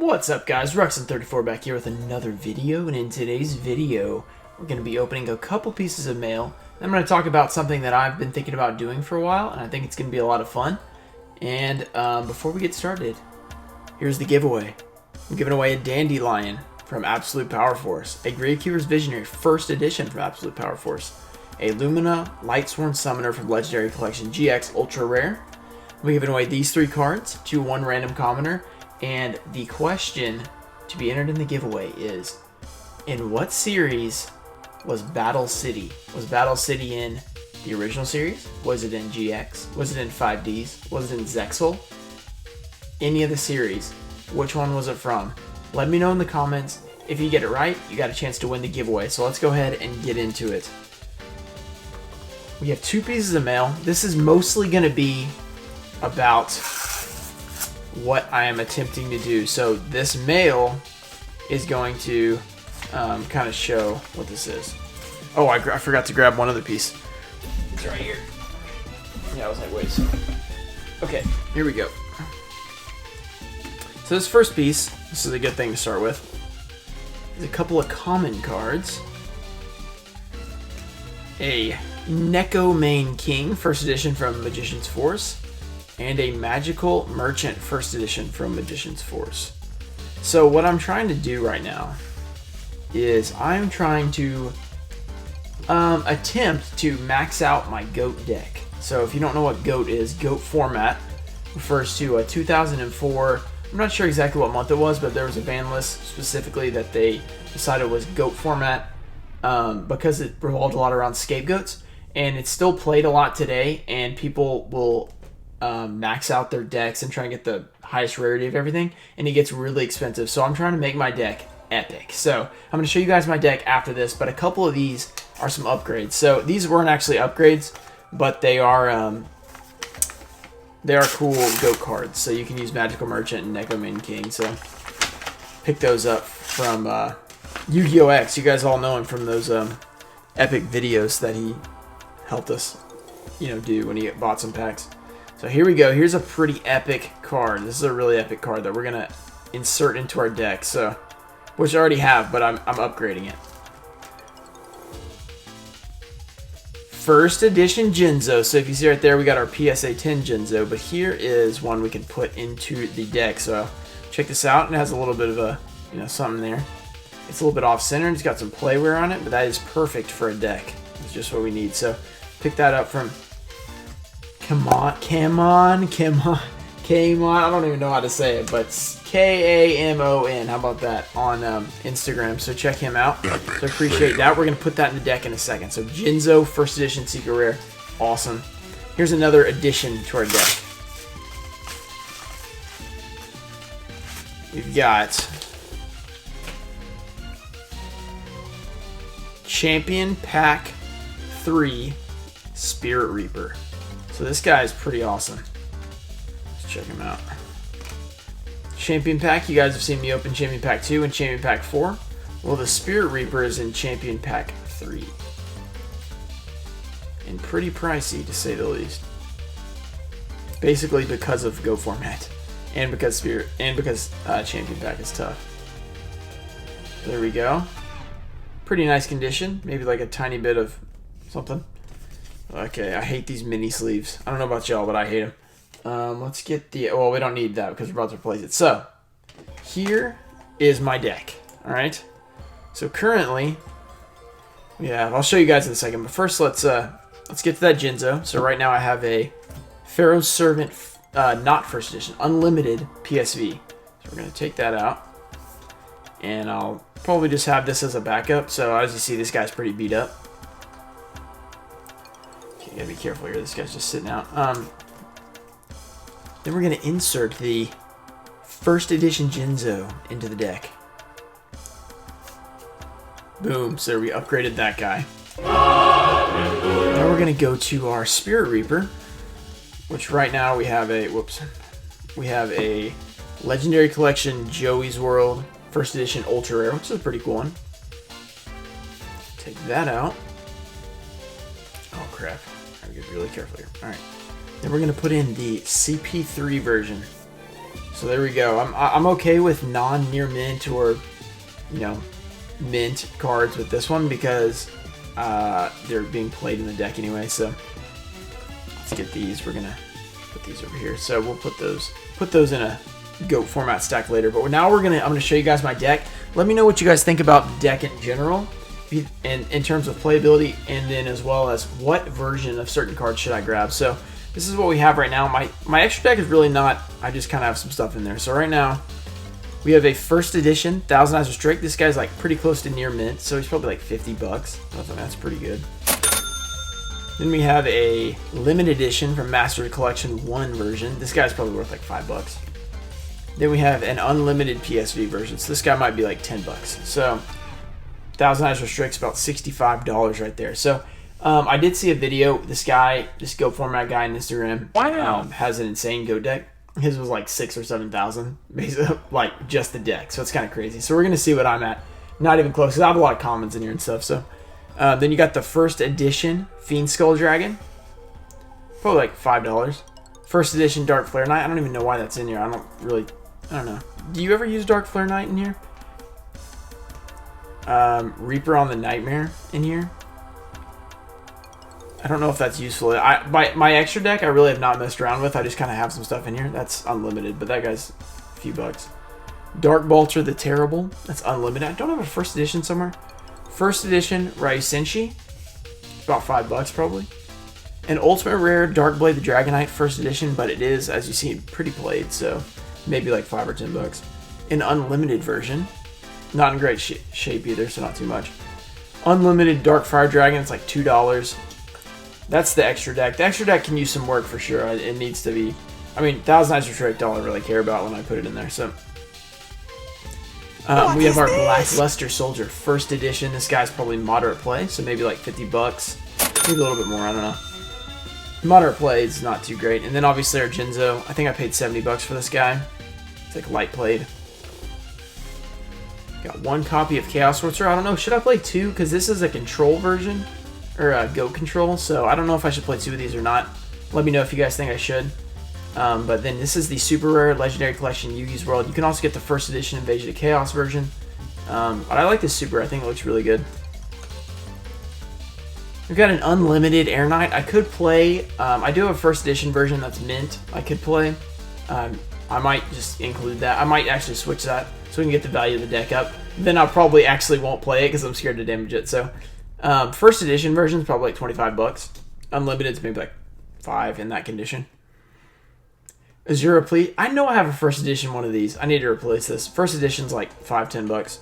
What's up guys, Ruxin34 back here with another video, and in today's video we're going to be opening a couple pieces of mail. I'm going to talk about something that I've been thinking about doing for a while, and I think it's going to be a lot of fun. And before we get started, here's the giveaway. I'm giving away a Dandelion from Absolute Power Force, a Gravekeeper's Visionary first edition from Absolute Power Force, a Lumina Lightsworn Summoner from Legendary Collection GX Ultra Rare. We're giving away these 3 cards to one random commoner. And the question to be entered in the giveaway is, in what series was Battle City? Was Battle City in the original series? Was it in GX? Was it in 5Ds? Was it in Zexal? Any of the series. Which one was it from? Let me know in the comments. If you get it right, you got a chance to win the giveaway. So let's go ahead and get into it. We have 2 pieces of mail. This is mostly going to be about what I am attempting to do. So this mail is going to kind of show what this is. Oh, I forgot to grab one other piece. It's right here. Yeah, I was like, wait a second. Okay, here we go. So this first piece, this is a good thing to start with, is a couple of common cards. A Necomane King, first edition from Magician's Force, and a Magical Merchant first edition from Magician's Force. So what I'm trying to do right now is I'm trying to attempt to max out my GOAT deck. So if you don't know what GOAT is, GOAT format refers to a 2004, I'm not sure exactly what month it was, but there was a ban list specifically that they decided was GOAT format because it revolved a lot around scapegoats, and it's still played a lot today, and people will max out their decks and try and get the highest rarity of everything, and it gets really expensive. So I'm trying to make my deck epic. So I'm going to show you guys my deck after this, but a couple of these are some upgrades. So these weren't actually upgrades, but they are cool GOAT cards. So you can use Magical Merchant and Necomane King. So pick those up from Yugioh X. You guys all know him from those epic videos that he helped us, do when he bought some packs. So here we go. Here's a pretty epic card. This is a really epic card that we're going to insert into our deck. So, which I already have, but I'm upgrading it. First edition Jinzo. So if you see right there, we got our PSA 10 Jinzo, but here is one we can put into the deck. So check this out. It has a little bit of a, something there. It's a little bit off center. It's got some playware on it, but that is perfect for a deck. It's just what we need. So pick that up from Come on. I don't even know how to say it, but Kamon. How about that on Instagram? So check him out. So appreciate that. We're gonna put that in the deck in a second. So Jinzo, first edition Secret Rare, awesome. Here's another addition to our deck. We've got Champion Pack 3 Spirit Reaper. So this guy is pretty awesome. Let's check him out. Champion Pack, you guys have seen me open Champion Pack 2 and Champion Pack 4. Well, the Spirit Reaper is in Champion Pack 3. And pretty pricey, to say the least. Basically because of Go format. And because Champion Pack is tough. There we go. Pretty nice condition. Maybe like a tiny bit of something. Okay, I hate these mini sleeves. I don't know about y'all, but I hate them. Let's get the... Well, we don't need that because we're about to replace it. So, here is my deck. Alright? So, currently... Yeah, I'll show you guys in a second. But first, let's get to that Jinzo. So, right now I have a Pharaoh's Servant, not first edition, unlimited PSV. So, we're going to take that out. And I'll probably just have this as a backup. So, as you see, this guy's pretty beat up. You gotta be careful here. This guy's just sitting out. Then we're gonna insert the first edition Jinzo into the deck. Boom. So we upgraded that guy. Now we're gonna go to our Spirit Reaper, which right now we have a Legendary Collection Joey's World first edition Ultra Rare, which is a pretty cool one. Take that out. Oh crap. Get really careful here. Alright. Then we're going to put in the CP3 version. So there we go. I'm okay with non-near mint or, you know, mint cards with this one because they're being played in the deck anyway. So let's get these. We're gonna put these over here. So we'll put those in a GOAT format stack later. But now I'm gonna show you guys my deck. Let me know what you guys think about the deck in general, in terms of playability, and then as well as what version of certain cards should I grab. So this is what we have right now. My extra deck is really not. I just kind of have some stuff in there. So right now we have a first edition Thousand Eyes Restrict. This guy's like pretty close to near mint, so he's probably like $50. I think that's pretty good. Then we have a limited edition from Master of the Collection 1 version. This guy's probably worth like $5. Then we have an unlimited PSV version. So this guy might be like $10. So Thousand Eyes Restrict's about $65 right there. So I did see a video. This guy, this GOAT format guy on Instagram, has an insane GOAT deck. His was like 6,000 or 7,000, basically, like just the deck. So it's kind of crazy. So we're gonna see what I'm at. Not even close, because I have a lot of commons in here and stuff. So then you got the first edition Fiend Skull Dragon, probably like $5. First edition Dark Flare Knight. I don't even know why that's in here. I don't know. Do you ever use Dark Flare Knight in here? Reaper on the Nightmare in here. I don't know if that's useful. My extra deck I really have not messed around with. I just kind of have some stuff in here. That's unlimited, but that guy's a few bucks. Dark Bolter the Terrible. That's unlimited. I don't have a first edition somewhere. First edition Ryusenshi. About $5 probably. An ultimate rare Dark Blade the Dragonite first edition, but it is, as you see, pretty played, so maybe like $5 or $10. An unlimited version. Not in great shape either, so not too much. Unlimited Dark Fire Dragon. It's like $2. That's the extra deck. The extra deck can use some work for sure. It needs to be. I mean, Thousand Eyes Restrict, all I really care about when I put it in there. So we have our Black Luster Soldier first edition. This guy's probably moderate play, so maybe like $50, maybe a little bit more. I don't know. Moderate play is not too great. And then obviously our Jinzo. I think I paid $70 for this guy. It's like light played. Got one copy of Chaos Sorcerer. I don't know. Should I play two? Because this is a control version. Or GOAT control, so I don't know if I should play two of these or not. Let me know if you guys think I should. But then this is the super rare Legendary Collection Yugioh's World. You can also get the first edition Invasion of Chaos version. But I like this super. I think it looks really good. We've got an unlimited Air Knight. I could play. I do have a first edition version that's mint. I could play. I might just include that. I might actually switch that so we can get the value of the deck up. Then I probably actually won't play it because I'm scared to damage it. So. First edition version is probably like $25. Unlimited is maybe like $5 in that condition. Azura Pleat. I know I have a first edition one of these. I need to replace this. First edition's like $5-10.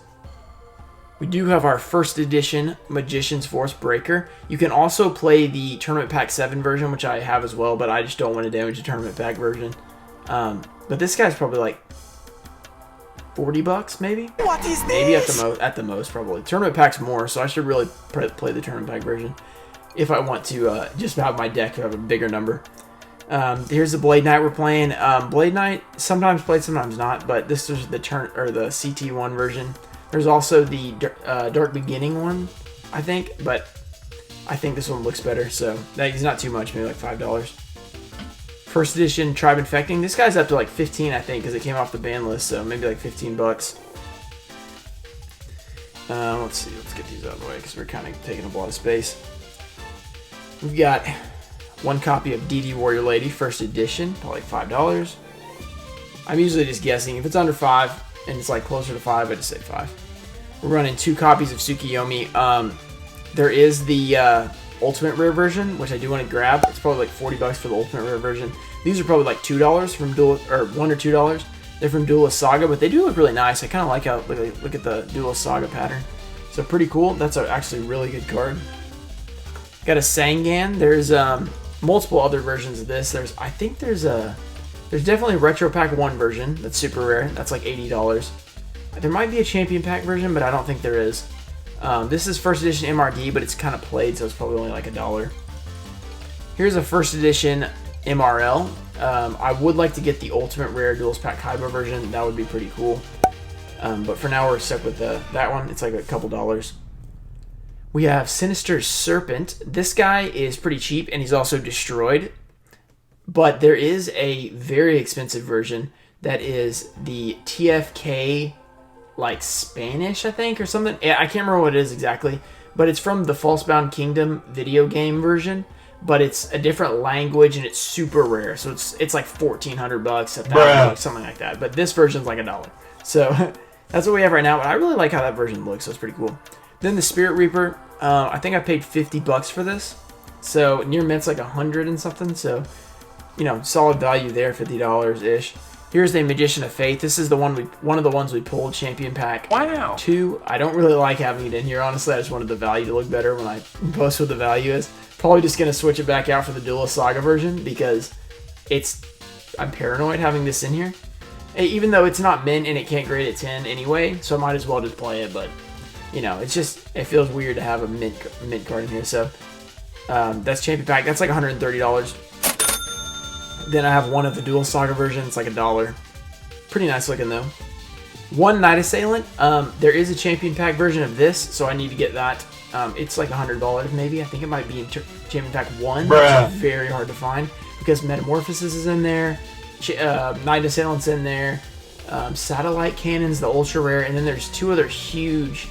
We do have our first edition Magician's Force Breaker. You can also play the Tournament Pack 7 version, which I have as well, but I just don't want to damage the Tournament Pack version. But this guy's probably like $40 maybe? What is this? Maybe at the most probably. Tournament Pack's more, so I should really play the Tournament Pack version if I want to just have my deck have a bigger number. Here's the Blade Knight we're playing. Blade Knight sometimes played, sometimes not, but this is the CT1 version. There's also the Dark Beginning one, I think, but I think this one looks better, so he's not too much, maybe like $5. First edition Tribe Infecting. This guy's up to like 15, I think, because it came off the ban list, so maybe like $15. Let's see. Let's get these out of the way because we're kind of taking up a lot of space. We've got one copy of DD Warrior Lady First Edition, probably like $5. I'm usually just guessing. If it's under 5 and it's like closer to 5, I just say 5. We're running 2 copies of Tsukiyomi. There is the Ultimate Rare version, which I do want to grab. It's probably like $40 for the Ultimate Rare version. These are probably like $2 from Duelist, or $1 or $2. They're from Duelist Saga, but they do look really nice. I kind of like how look at the Duelist Saga pattern. So pretty cool. That's actually a really good card. Got a Sangan. There's multiple other versions of this. There's definitely a Retro Pack 1 version that's super rare. That's like $80. There might be a Champion Pack version, but I don't think there is. This is first edition MRD, but it's kind of played, so it's probably only like $1. Here's a first edition MRL. I would like to get the Ultimate Rare Duelist Pack Kaiba version. That would be pretty cool. But for now, we're stuck with that one. It's like a couple dollars. We have Sinister Serpent. This guy is pretty cheap, and he's also destroyed. But there is a very expensive version. that is the TFK, like Spanish, I think, or something. I can't remember what it is exactly, but it's from the Falsebound Kingdom video game version, but it's a different language and it's super rare. So it's like $1,400, $1,000, something like that. But this version's like $1. So that's what we have right now. But I really like how that version looks, so it's pretty cool. Then the Spirit Reaper, I think I paid $50 for this. So near mint's like 100 and something. So, you know, solid value there, $50-ish. Here's the Magician of Faith. This is the one of the ones we pulled, Champion Pack 2. I don't really like having it in here, honestly. I just wanted the value to look better when I post what the value is. Probably just going to switch it back out for the Duelist Saga version because I'm paranoid having this in here. Even though it's not mint and it can't grade at 10 anyway, so I might as well just play it. But, you know, it feels weird to have a mint card in here. So that's Champion Pack. That's like $130. Then I have one of the Duel Saga version. It's like $1. Pretty nice looking though. One Night Assailant. There is a Champion Pack version of this, so I need to get that. It's like $100 maybe. I think it might be in Champion Pack 1. Which is very hard to find because Metamorphosis is in there. Night Assailant's in there. Satellite Cannon's the ultra rare, and then there's two other huge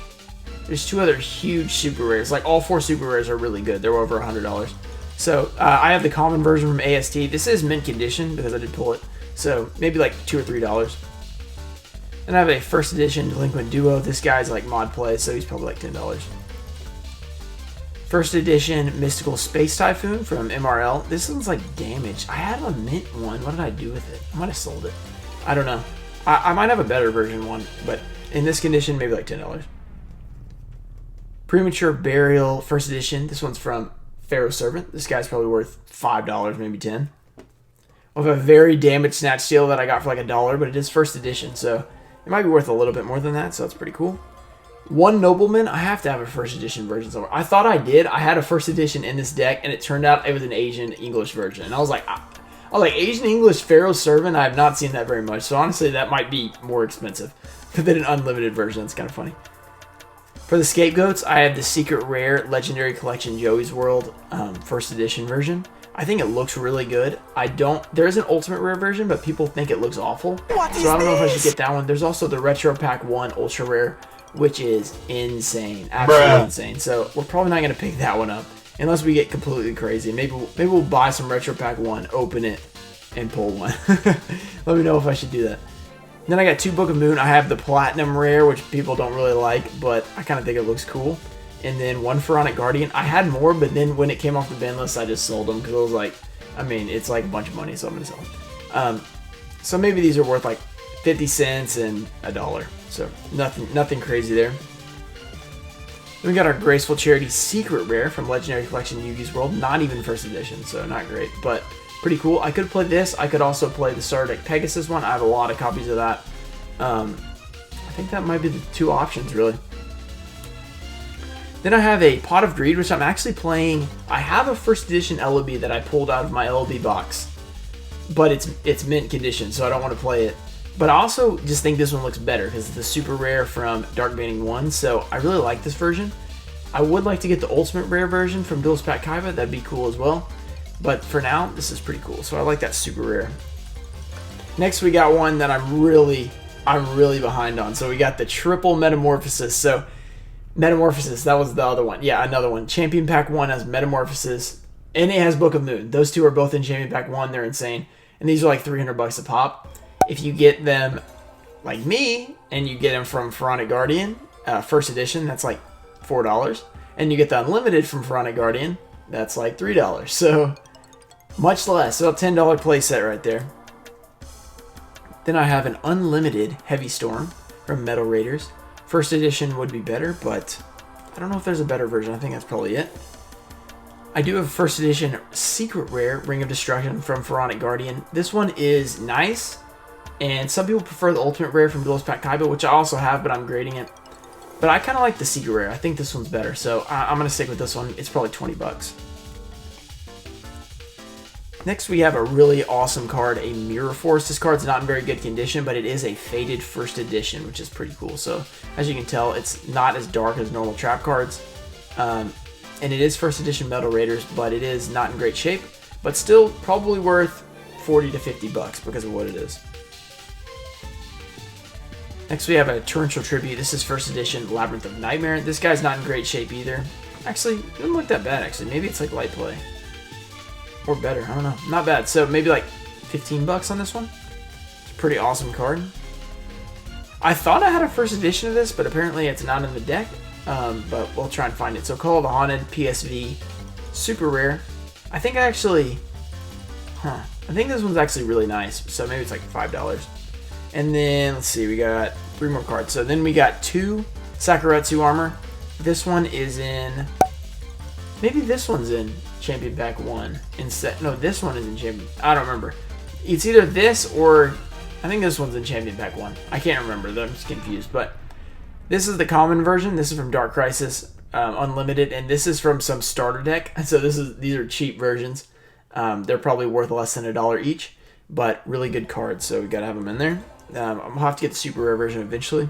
super rares. Like all 4 super rares are really good. They're over $100. So I have the common version from AST. This is mint condition because I did pull it. So maybe like $2 or $3. And I have a first edition Delinquent Duo. This guy's like mod play, so he's probably like $10. First edition Mystical Space Typhoon from MRL. This one's like damaged. I had a mint one. What did I do with it? I might have sold it. I don't know. I might have a better version one, but in this condition, maybe like $10. Premature Burial First edition. This one's from Pharaoh Servant. This guy's probably worth $5, maybe 10. I have a very damaged Snatch Steel that I got for like $1, but it is first edition, so it might be worth a little bit more than that, so that's pretty cool. One Nobleman, I have to have a first edition version somewhere. I thought I did. I had a first edition in this deck, and it turned out it was an Asian English version. And I was like, Asian English Pharaoh Servant, I have not seen that very much, so honestly, that might be more expensive than an unlimited version. That's kind of funny. For the Scapegoats, I have the Secret Rare Legendary Collection Joey's World first edition version. I think it looks really good. There is an Ultimate Rare version, but people think it looks awful. So I don't know if I should get that one. There's also the Retro Pack 1 Ultra Rare, which is insane. Absolutely insane. So we're probably not going to pick that one up unless we get completely crazy. Maybe we'll buy some Retro Pack 1, open it, and pull one. Let me know if I should do that. Then I got 2 Book of Moon. I have the Platinum Rare, which people don't really like, but I kind of think it looks cool. And then 1 Pharaonic Guardian. I had more, but then when it came off the bin list, I just sold them because I was like, I mean, it's like a bunch of money, so I'm going to sell them. So maybe these are worth like 50 cents and $1. So nothing crazy there. Then we got our Graceful Charity Secret Rare from Legendary Collection Yugioh's World. Not even first edition, so not great, but pretty cool. I could play this. I could also play the Star Deck Pegasus one. I have a lot of copies of that. I think that might be the 2 options, really. Then I have a Pot of Greed, which I'm actually playing. I have a first edition LOB that I pulled out of my LOB box, but it's mint condition, so I don't want to play it. But I also just think this one looks better because it's the super rare from Dark Banning 1, so I really like this version. I would like to get the Ultimate Rare version from Duelist Pack Kaiba. That'd be cool as well. But for now, this is pretty cool, so I like that super rare. Next, we got one that I'm really behind on. So we got the Triple Metamorphosis. So Metamorphosis, that was the other one. Yeah, another one. Champion Pack 1 has Metamorphosis, and it has Book of Moon. Those 2 are both in Champion Pack 1. They're insane. And these are like $300 a pop. If you get them like me, and you get them from Pharaonic Guardian, first edition, that's like $4. And you get the Unlimited from Pharaonic Guardian, that's like $3. So much less. So a $10 playset right there. Then I have an Unlimited Heavy Storm from Metal Raiders. First edition would be better, but I don't know if there's a better version. I think that's probably it. I do have a first edition Secret Rare Ring of Destruction from Pharaonic Guardian. This one is nice, and some people prefer the Ultimate Rare from Duelist Pack Kaiba, which I also have, but I'm grading it. But I kind of like the Secret Rare. I think this one's better, so I'm going to stick with this one. It's probably $20. Next, we have a really awesome card, a Mirror Force. This card's not in very good condition, but it is a faded first edition, which is pretty cool. So, as you can tell, it's not as dark as normal trap cards. And it is first edition Metal Raiders, but it is not in great shape. But still, probably worth $40 to $50 because of what it is. Next we have a Torrential Tribute. This is first edition Labyrinth of Nightmare. This guy's not in great shape either. Actually, it doesn't look that bad actually. Maybe it's like light play. Or better, I don't know. Not bad. So maybe like 15 bucks on this one. It's a pretty awesome card. I thought I had a first edition of this, but apparently it's not in the deck. But we'll try and find it. So Call of the Haunted, PSV, super rare. I think I think this one's actually really nice. So maybe it's like $5. And then, let's see, we got 3 more cards. So then we got 2 Sakuretsu armor. This one is in... Maybe this one's in Champion Pack 1 instead. No, this one is in Champion... I don't remember. It's either this or... I think this one's in Champion Pack 1. I can't remember. I'm just confused. But this is the common version. This is from Dark Crisis Unlimited. And this is from some starter deck. So these are cheap versions. They're probably worth less than $1 each. But really good cards. So we got to have them in there. I'm going to have to get the super rare version eventually.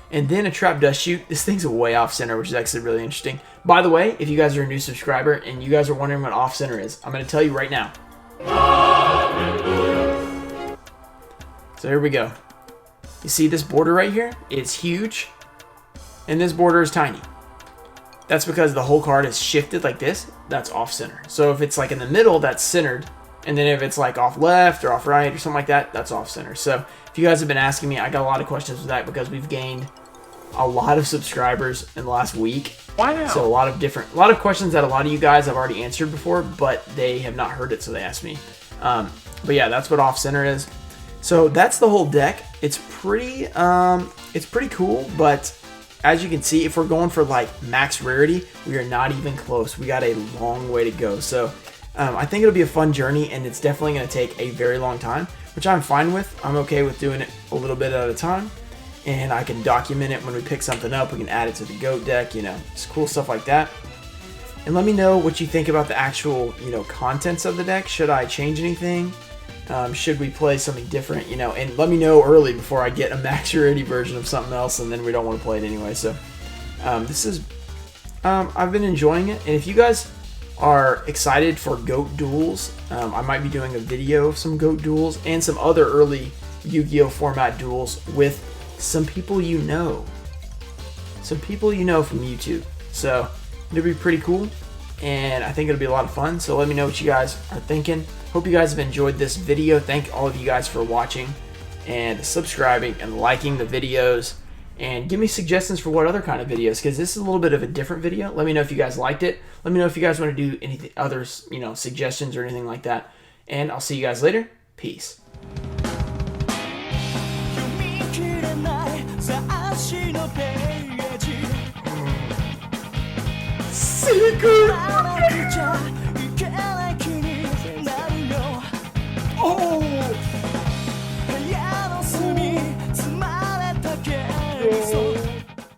And then a Trap Dust Shoot. This thing's way off center, which is actually really interesting. By the way, if you guys are a new subscriber and you guys are wondering what off center is, I'm going to tell you right now. So here we go. You see this border right here? It's huge. And this border is tiny. That's because the whole card is shifted like this. That's off center. So if it's like in the middle, that's centered. And then if it's like off left or off right or something like that, that's off center. So if you guys have been asking me, I got a lot of questions with that because we've gained a lot of subscribers in the last week. Wow. So a lot of questions that a lot of you guys have already answered before, but they have not heard it, so they asked me. But yeah, that's what off center is. So that's the whole deck. It's pretty cool, but as you can see, if we're going for like max rarity, we are not even close. We got a long way to go. So I think it'll be a fun journey, and it's definitely going to take a very long time, which I'm fine with. I'm okay with doing it a little bit at a time, and I can document it when we pick something up. We can add it to the GOAT deck, you know, it's cool stuff like that. And let me know what you think about the actual, you know, contents of the deck. Should I change anything? Should we play something different, you know? And let me know early before I get a max rarity version of something else, and then we don't want to play it anyway. So this is, I've been enjoying it, and if you guys are excited for GOAT duels, I might be doing a video of some GOAT duels and some other early Yu-Gi-Oh format duels with some people you know. Some people you know from YouTube. So it'll be pretty cool, and I think it'll be a lot of fun. So let me know what you guys are thinking. Hope you guys have enjoyed this video. Thank all of you guys for watching and subscribing and liking the videos. And give me suggestions for what other kind of videos, because this is a little bit of a different video. Let me know if you guys liked it. Let me know if you guys want to do anything others, you know, suggestions or anything like that. And I'll see you guys later. Peace. Secret